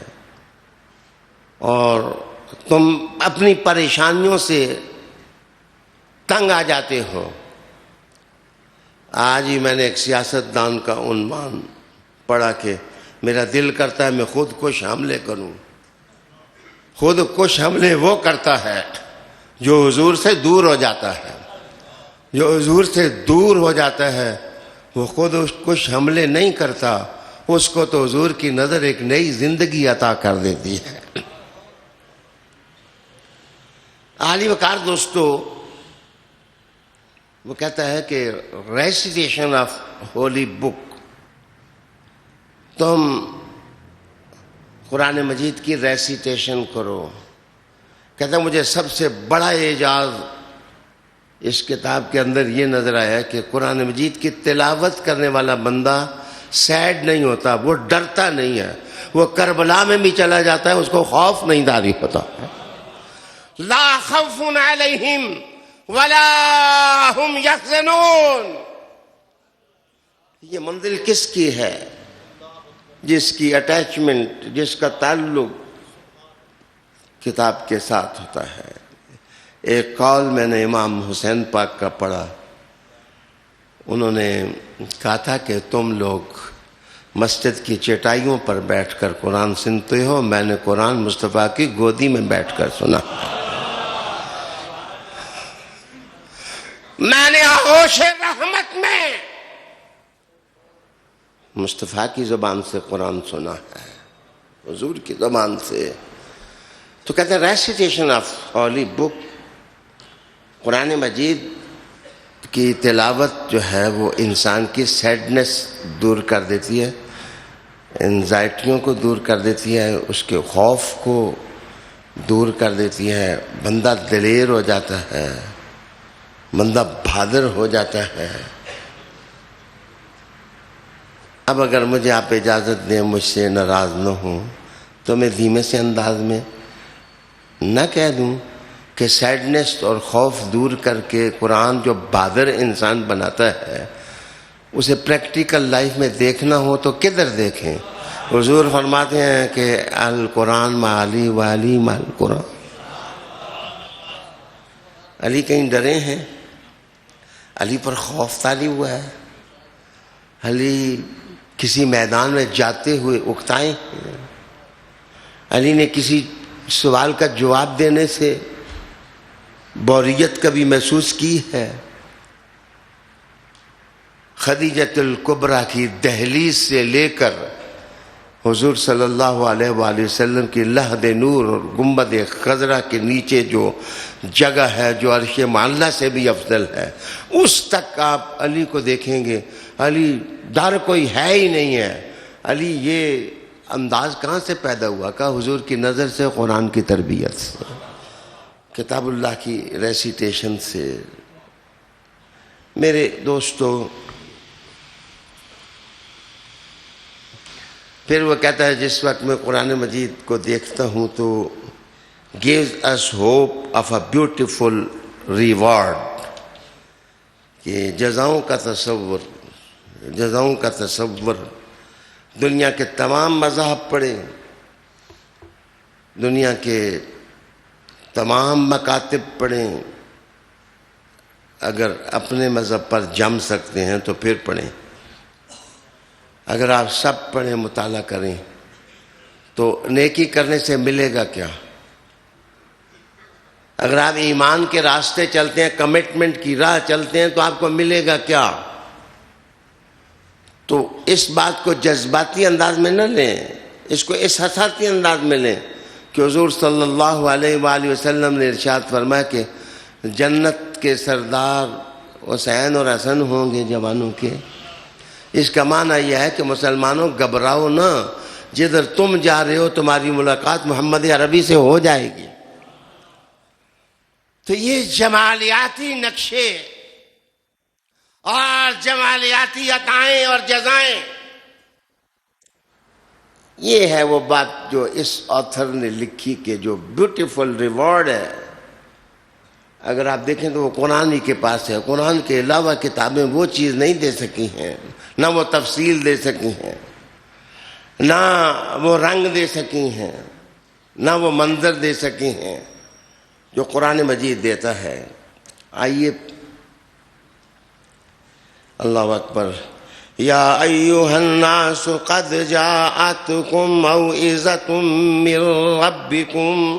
اور تم اپنی پریشانیوں سے تنگ آ جاتے ہو۔ آج ہی میں نے ایک سیاستدان کا عنوان پڑھا کہ میرا دل کرتا ہے میں خود کش حملے کروں۔ خود کش حملے وہ کرتا ہے جو حضور سے دور ہو جاتا ہے، جو حضور سے دور ہو جاتا ہے وہ خود کش حملے نہیں کرتا، اس کو تو حضور کی نظر ایک نئی زندگی عطا کر دیتی ہے۔ عالی وقار دوستو، وہ کہتا ہے کہ ریسیٹیشن آف ہولی بک، تم قرآن مجید کی ریسیٹیشن کرو۔ کہتا ہے مجھے سب سے بڑا اعجاز اس کتاب کے اندر یہ نظر آیا کہ قرآن مجید کی تلاوت کرنے والا بندہ سیڈ نہیں ہوتا، وہ ڈرتا نہیں ہے، وہ کربلا میں بھی چلا جاتا ہے، اس کو خوف نہیں داری ہوتا۔ لا خوف علیہم ولا ہم یحزنون۔ یہ منزل کس کی ہے؟ جس کی اٹیچمنٹ، جس کا تعلق کتاب کے ساتھ ہوتا ہے۔ ایک قول میں نے امام حسین پاک کا پڑھا، انہوں نے کہا تھا کہ تم لوگ مسجد کی چٹائیوں پر بیٹھ کر قرآن سنتے ہو، میں نے قرآن مصطفیٰ کی گودی میں بیٹھ کر سنا، میں نے آغوش رحمت میں مصطفیٰ کی زبان سے قرآن سنا ہے، حضور کی زبان سے۔ تو کہتے ہیں ریسیٹیشن آف ہولی بک، قرآن مجید کی تلاوت جو ہے وہ انسان کی سیڈنس دور کر دیتی ہے، انزائٹیوں کو دور کر دیتی ہے، اس کے خوف کو دور کر دیتی ہے، بندہ دلیر ہو جاتا ہے، بندہ بہادر ہو جاتا ہے۔ اب اگر مجھے آپ اجازت دیں، مجھ سے ناراض نہ ہوں، تو میں دھیمے سے انداز میں نہ کہہ دوں کہ سیڈنس اور خوف دور کر کے قرآن جو بہادر انسان بناتا ہے، اسے پریکٹیکل لائف میں دیکھنا ہو تو کدھر دیکھیں؟ حضور فرماتے ہیں کہ القرآن مع علی و علی مع القرآن۔ علی کہیں ڈرے ہیں؟ علی پر خوف طاری ہوا ہے؟ علی کسی میدان میں جاتے ہوئے اکتائے ہیں؟ علی نے کسی سوال کا جواب دینے سے بوریت کبھی محسوس کی ہے؟ خدیجۃ الکبریٰ کی دہلیز سے لے کر حضور صلی اللہ علیہ وآلہ وسلم کی لحد نور اور گنبد خضرا کے نیچے جو جگہ ہے جو عرش معلیٰ سے بھی افضل ہے، اس تک آپ علی کو دیکھیں گے، علی ڈر کوئی ہے ہی نہیں ہے۔ علی یہ انداز کہاں سے پیدا ہوا؟ کہ حضور کی نظر سے، قرآن کی تربیت سے، کتاب اللہ کی ریسیٹیشن سے۔ میرے دوستو، پھر وہ کہتا ہے جس وقت میں قرآن مجید کو دیکھتا ہوں تو gives us hope of a beautiful reward، کہ جزاؤں کا تصور دنیا کے تمام مذاہب پڑھیں، دنیا کے تمام مکاتب پڑھیں، اگر اپنے مذہب پر جم سکتے ہیں تو پھر پڑھیں، اگر آپ سب پڑھیں، مطالعہ کریں تو نیکی کرنے سے ملے گا کیا؟ اگر آپ ایمان کے راستے چلتے ہیں، کمٹمنٹ کی راہ چلتے ہیں، تو آپ کو ملے گا کیا؟ تو اس بات کو جذباتی انداز میں نہ لیں، اس کو احساساتی انداز میں لیں کہ حضور صلی اللہ علیہ وآلہ وسلم نے ارشاد فرمایا کہ جنت کے سردار حسین اور حسن ہوں گے جوانوں کے۔ اس کا معنی یہ ہے کہ مسلمانوں گھبراؤ نہ، جدھر تم جا رہے ہو تمہاری ملاقات محمد عربی سے ہو جائے گی۔ تو یہ جمالیاتی نقشے اور جمالیاتی عطائیں اور جزائیں، یہ ہے وہ بات جو اس آتھر نے لکھی کہ جو بیوٹیفل ریوارڈ ہے، اگر آپ دیکھیں تو وہ قرآن ہی کے پاس ہے۔ قرآن کے علاوہ کتابیں وہ چیز نہیں دے سکی ہیں، نہ وہ تفصیل دے سکی ہیں، نہ وہ رنگ دے سکی ہیں، نہ وہ منظر دے سکی ہیں جو قرآن مجید دیتا ہے۔ آئیے، اللہ اکبر۔ یا ایھا الناس قد جاءتکم موعظۃ من ربکم،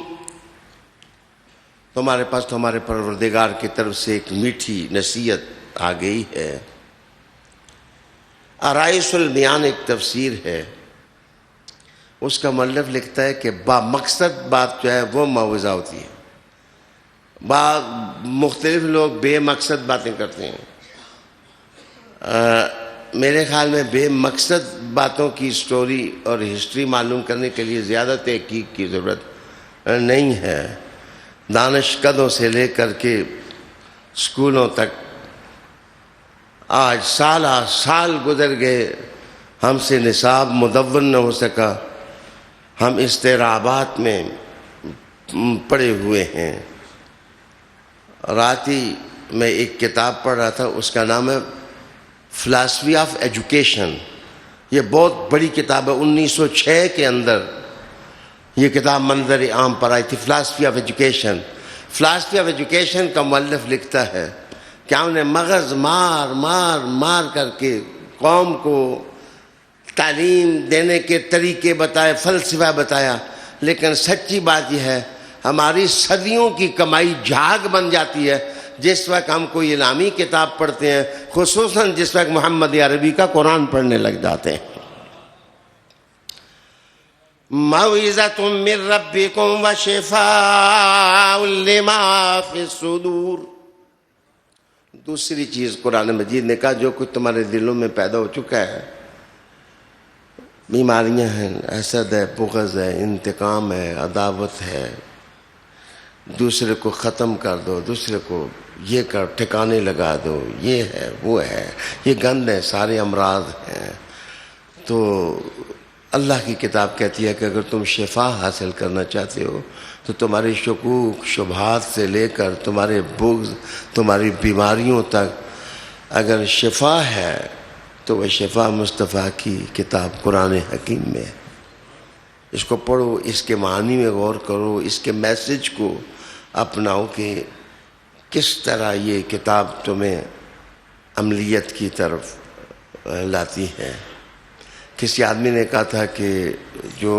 تمہارے پاس تمہارے پروردگار کی طرف سے ایک میٹھی نصیحت آ گئی ہے۔ آرائس البیان ایک تفسیر ہے، اس کا مؤلف لکھتا ہے کہ با مقصد بات جو ہے وہ موعظہ ہوتی ہے۔ مختلف لوگ بے مقصد باتیں کرتے ہیں، میرے خیال میں بے مقصد باتوں کی سٹوری اور ہسٹری معلوم کرنے کے لیے زیادہ تحقیق کی ضرورت نہیں ہے۔ دانشکدوں سے لے کر کے اسکولوں تک آج سال گزر گئے، ہم سے نصاب مدون نہ ہو سکا، ہم استعرابات میں پڑے ہوئے ہیں۔ رات ہی میں ایک کتاب پڑھ رہا تھا، اس کا نام ہے فلاسفی آف ایجوکیشن، یہ بہت بڑی کتاب ہے، 1906 کے اندر یہ کتاب منظر عام پر آئی تھی، philosophy of education. Philosophy of education کا مؤلف لکھتا ہے کہ ہم نے مغز مار مار مار کر کے قوم کو تعلیم دینے کے طریقے بتائے، فلسفہ بتایا، لیکن سچی بات یہ ہے ہماری صدیوں کی کمائی جھاگ بن جاتی ہے جس وقت ہم کوئی علمی کتاب پڑھتے ہیں، خصوصاً جس وقت محمد عربی کا قرآن پڑھنے لگ جاتے ہیں۔ موعظۃ من ربکم وشفاء لما فی الصدور۔ دوسری چیز قرآن مجید نے کہا جو کچھ تمہارے دلوں میں پیدا ہو چکا ہے، بیماریاں ہیں، حسد ہے، بغض ہے، انتقام ہے، عداوت ہے، دوسرے کو ختم کر دو، دوسرے کو یہ کر ٹھکانے لگا دو، یہ ہے وہ ہے، یہ گند ہے، سارے امراض ہیں۔ تو اللہ کی کتاب کہتی ہے کہ اگر تم شفا حاصل کرنا چاہتے ہو تو تمہاری شکوک شبہات سے لے کر تمہارے بغض، تمہاری بیماریوں تک اگر شفا ہے تو وہ شفا مصطفیٰ کی کتاب قرآن حکیم میں ہے۔ اس کو پڑھو، اس کے معنی میں غور کرو، اس کے میسج کو اپناؤ کہ کس طرح یہ کتاب تمہیں عملیت کی طرف لاتی ہے۔ کسی آدمی نے کہا تھا کہ جو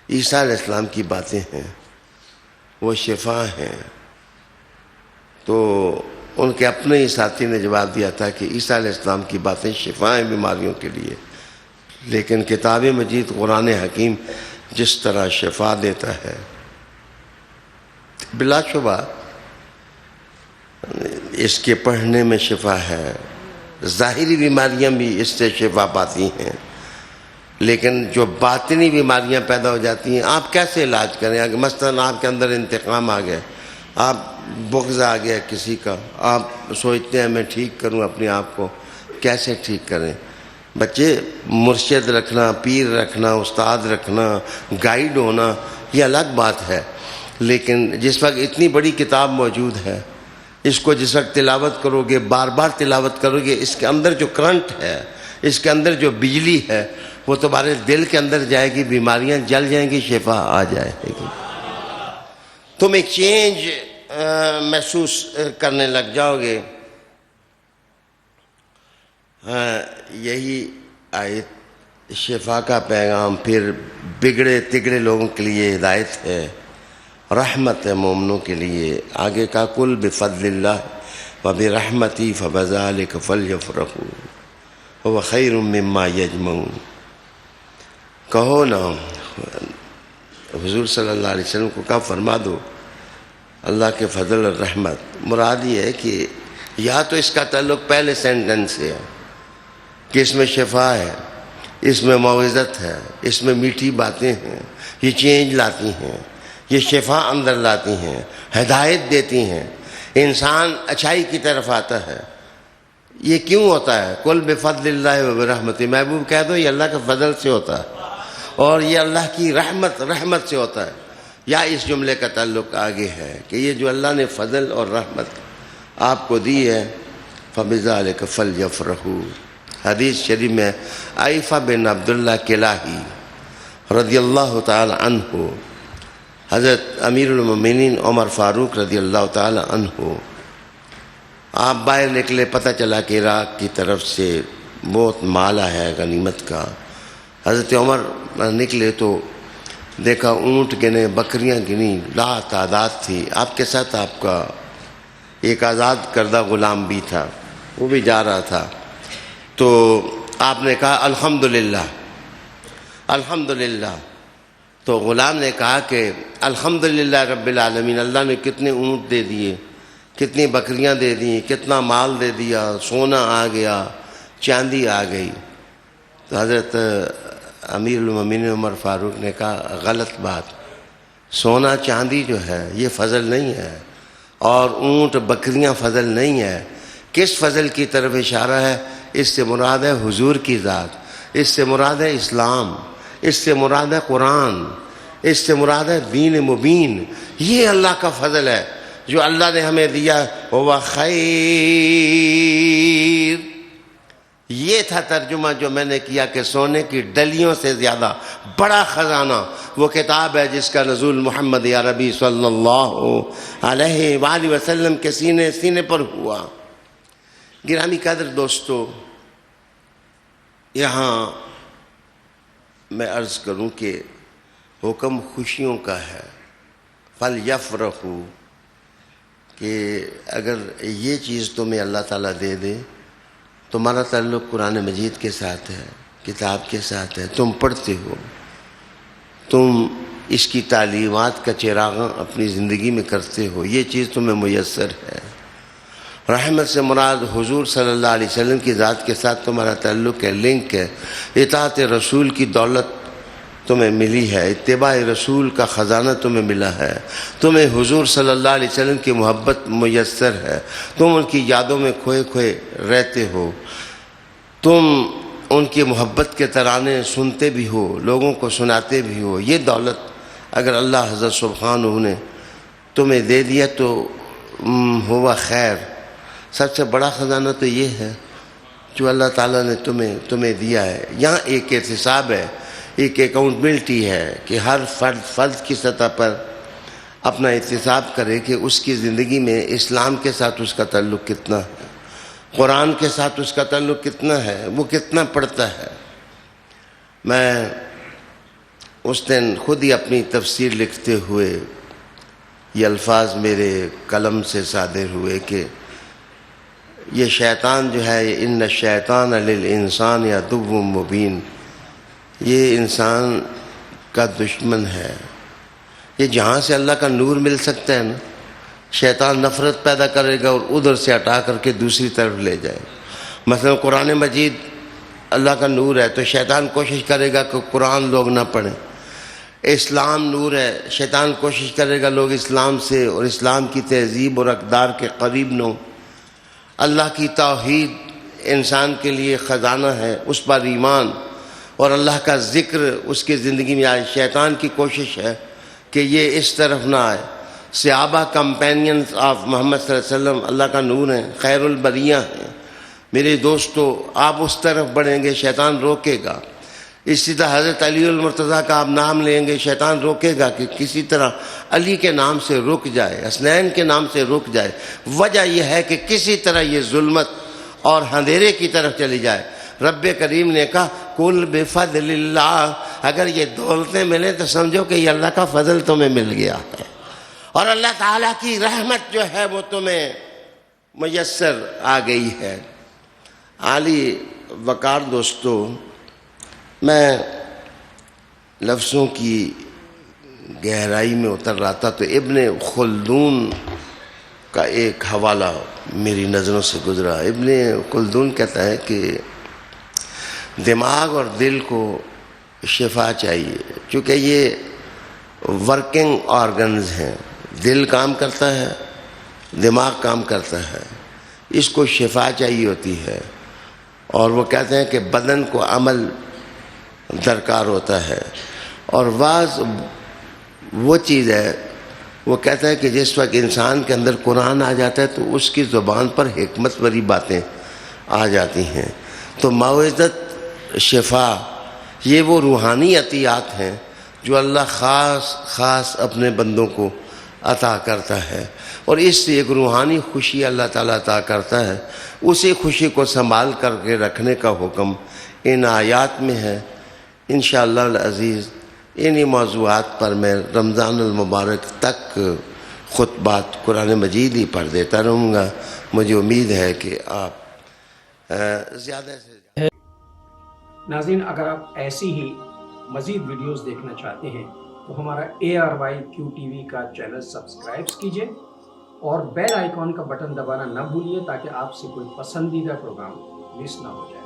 عیسیٰ علیہ السلام کی باتیں ہیں وہ شفا ہیں، تو ان کے اپنے ہی ساتھی نے جواب دیا تھا کہ عیسیٰ علیہ السلام کی باتیں شفا ہیں بیماریوں کے لیے، لیکن کتاب مجید قرآن حکیم جس طرح شفا دیتا ہے، بلا شبہ اس کے پڑھنے میں شفا ہے، ظاہری بیماریاں بھی اس سے شفا پاتی ہیں، لیکن جو باطنی بیماریاں پیدا ہو جاتی ہیں آپ کیسے علاج کریں؟ اگر مثلاً آپ کے اندر انتقام آ گئے، آپ بغض آ گیا کسی کا، آپ سوچتے ہیں میں ٹھیک کروں اپنے آپ کو، کیسے ٹھیک کریں؟ بچے، مرشد رکھنا، پیر رکھنا، استاد رکھنا، گائیڈ ہونا یہ الگ بات ہے، لیکن جس وقت اتنی بڑی کتاب موجود ہے، اس کو جس وقت تلاوت کرو گے، بار بار تلاوت کرو گے، اس کے اندر جو کرنٹ ہے، اس کے اندر جو بجلی ہے وہ تمہارے دل کے اندر جائے گی، بیماریاں جل جائیں گی، شفا آ جائے گی، تم ایک چینج محسوس کرنے لگ جاؤ گے۔ یہی آیت شفا کا پیغام پھر بگڑے تگڑے لوگوں کے لیے ہدایت ہے، رحمت ہے مومنوں کے لیے۔ آگے کا قل بفضل اللہ وبرحمتہ فبذلک فلیفرحوا هو خیر مما یجمعون۔ کہو نا، حضور صلی اللہ علیہ وسلم کو کہا فرما دو اللہ کے فضل اور رحمت، مراد یہ ہے کہ یا تو اس کا تعلق پہلے سینٹنس سے ہے کہ اس میں شفا ہے، اس میں موعظت ہے، اس میں میٹھی باتیں ہیں، یہ چینج لاتی ہیں، یہ شفا اندر لاتی ہیں، ہدایت دیتی ہیں، انسان اچھائی کی طرف آتا ہے۔ یہ کیوں ہوتا ہے؟ قل بفضل اللہ وبرحمتہ، محبوب کہہ دو یہ اللہ کے فضل سے ہوتا ہے اور یہ اللہ کی رحمت سے ہوتا ہے، یا اس جملے کا تعلق آگے ہے کہ یہ جو اللہ نے فضل اور رحمت آپ کو دی ہے، فبذلک فلیفرحوا۔ حدیث شریف میں عائفہ بن عبداللہ کلاہی رضی اللہ تعالی عنہ، حضرت امیر المومنین عمر فاروق رضی اللہ تعالی عنہ، آپ باہر نکلے، پتہ چلا کہ عراق کی طرف سے بہت مال آیا ہے غنیمت کا۔ حضرت عمر نکلے تو دیکھا اونٹ گنے، بکریاں گنی، لا تعداد تھی۔ آپ کے ساتھ آپ کا ایک آزاد کردہ غلام بھی تھا، وہ بھی جا رہا تھا، تو آپ نے کہا الحمدللہ الحمدللہ۔ تو غلام نے کہا کہ الحمدللہ رب العالمین، اللہ نے کتنے اونٹ دے دیے، کتنی بکریاں دے دیں، کتنا مال دے دیا، سونا آ گیا، چاندی آ گئی۔ تو حضرت امیر المومنین عمر فاروق نے کہا غلط بات، سونا چاندی جو ہے یہ فضل نہیں ہے، اور اونٹ بکریاں فضل نہیں ہے۔ کس فضل کی طرف اشارہ ہے؟ اس سے مراد ہے حضور کی ذات، اس سے مراد ہے اسلام، اس سے مراد ہے قرآن، اس سے مراد ہے دین مبین۔ یہ اللہ کا فضل ہے جو اللہ نے ہمیں دیا، وہ خیر، یہ یہ تھا ترجمہ جو میں نے کیا کہ سونے کی ڈلیوں سے زیادہ بڑا خزانہ وہ کتاب ہے جس کا نزول محمد عربی صلی اللہ علیہ وآلہ وسلم کے سینے پر ہوا۔ گرامی قدر دوستو، یہاں میں عرض کروں کہ حکم خوشیوں کا ہے، فَلْيَفْرَحُوا، کہ اگر یہ چیز تمہیں اللہ تعالیٰ دے دے، تمہارا تعلق قرآن مجید کے ساتھ ہے، کتاب کے ساتھ ہے، تم پڑھتے ہو، تم اس کی تعلیمات کا چراغاں اپنی زندگی میں کرتے ہو، یہ چیز تمہیں میسر ہے۔ رحمت سے مراد حضور صلی اللہ علیہ وسلم کی ذات کے ساتھ تمہارا تعلق ہے، لنک ہے، اطاعت رسول کی دولت تمہیں ملی ہے، اتباع رسول کا خزانہ تمہیں ملا ہے، تمہیں حضور صلی اللہ علیہ وسلم کی محبت میسر ہے، تم ان کی یادوں میں کھوئے کھوئے رہتے ہو، تم ان کی محبت کے ترانے سنتے بھی ہو، لوگوں کو سناتے بھی ہو۔ یہ دولت اگر اللہ حضرت سبحانہ نے تمہیں دے دیا تو ہوا خیر۔ سب سے بڑا خزانہ تو یہ ہے جو اللہ تعالیٰ نے تمہیں دیا ہے۔ یہاں ایک احتساب ہے، ایک اکاؤنٹبلٹی ہے کہ ہر فرد کی سطح پر اپنا احتساب کرے کہ اس کی زندگی میں اسلام کے ساتھ اس کا تعلق کتنا ہے، قرآن کے ساتھ اس کا تعلق کتنا ہے، وہ کتنا پڑھتا ہے۔ میں اس دن خود ہی اپنی تفسیر لکھتے ہوئے یہ الفاظ میرے قلم سے صادر ہوئے کہ یہ شیطان جو ہے، ان الشیطان للانسان عدو مبین، یہ انسان کا دشمن ہے۔ یہ جہاں سے اللہ کا نور مل سکتا ہے نا، شیطان نفرت پیدا کرے گا اور ادھر سے ہٹا کر کے دوسری طرف لے جائے۔ مثلا قرآن مجید اللہ کا نور ہے تو شیطان کوشش کرے گا کہ قرآن لوگ نہ پڑھیں۔ اسلام نور ہے، شیطان کوشش کرے گا لوگ اسلام سے اور اسلام کی تہذیب اور اقدار کے قریب نہ ہوں۔ اللہ کی توحید انسان کے لیے خزانہ ہے، اس پر ایمان اور اللہ کا ذکر اس کی زندگی میں آئے۔ شیطان کی کوشش ہے کہ یہ اس طرف نہ آئے۔ صحابہ کمپینینز آف محمد صلی اللہ علیہ وسلم اللہ کا نور ہیں، خیر البریہ ہیں۔ میرے دوستو، آپ اس طرف بڑھیں گے، شیطان روکے گا۔ اسی طرح حضرت علی المرتضیٰ کا آپ نام لیں گے، شیطان روکے گا کہ کسی طرح علی کے نام سے رک جائے، حسنین کے نام سے رک جائے۔ وجہ یہ ہے کہ کسی طرح یہ ظلمت اور اندھیرے کی طرف چلی جائے۔ رب کریم نے کہا کل بفضل اللہ، اگر یہ دولتیں ملیں تو سمجھو کہ یہ اللہ کا فضل تمہیں مل گیا ہے، اور اللہ تعالیٰ کی رحمت جو ہے وہ تمہیں میسر آ گئی ہے۔ عالی وقار دوستو، میں لفظوں کی گہرائی میں اتر رہا تھا تو ابن خلدون کا ایک حوالہ میری نظروں سے گزرا۔ ابن خلدون کہتا ہے کہ دماغ اور دل کو شفا چاہیے، چونکہ یہ ورکنگ آرگنز ہیں، دل کام کرتا ہے، دماغ کام کرتا ہے، اس کو شفا چاہیے ہوتی ہے۔ اور وہ کہتے ہیں کہ بدن کو عمل درکار ہوتا ہے، اور بعض وہ چیز ہے، وہ کہتا ہے کہ جس وقت انسان کے اندر قرآن آ جاتا ہے تو اس کی زبان پر حکمت بری باتیں آ جاتی ہیں۔ تو موعظت، شفا، یہ وہ روحانی عطیات ہیں جو اللہ خاص اپنے بندوں کو عطا کرتا ہے، اور اس سے ایک روحانی خوشی اللہ تعالیٰ عطا کرتا ہے۔ اسی خوشی کو سنبھال کر کے رکھنے کا حکم ان آیات میں ہے۔ انشاءاللہ العزیز انہی موضوعات پر میں رمضان المبارک تک خطبات قرآن مجید ہی پڑھ دیتا رہوں گا۔ مجھے امید ہے کہ آپ زیادہ سے زیادہ۔ ناظرین، اگر آپ ایسی ہی مزید ویڈیوز دیکھنا چاہتے ہیں تو ہمارا ARYQTV کا چینل سبسکرائب کیجئے اور بیل آئیکن کا بٹن دبانا نہ بھولیے تاکہ آپ سے کوئی پسندیدہ پروگرام مس نہ ہو جائے۔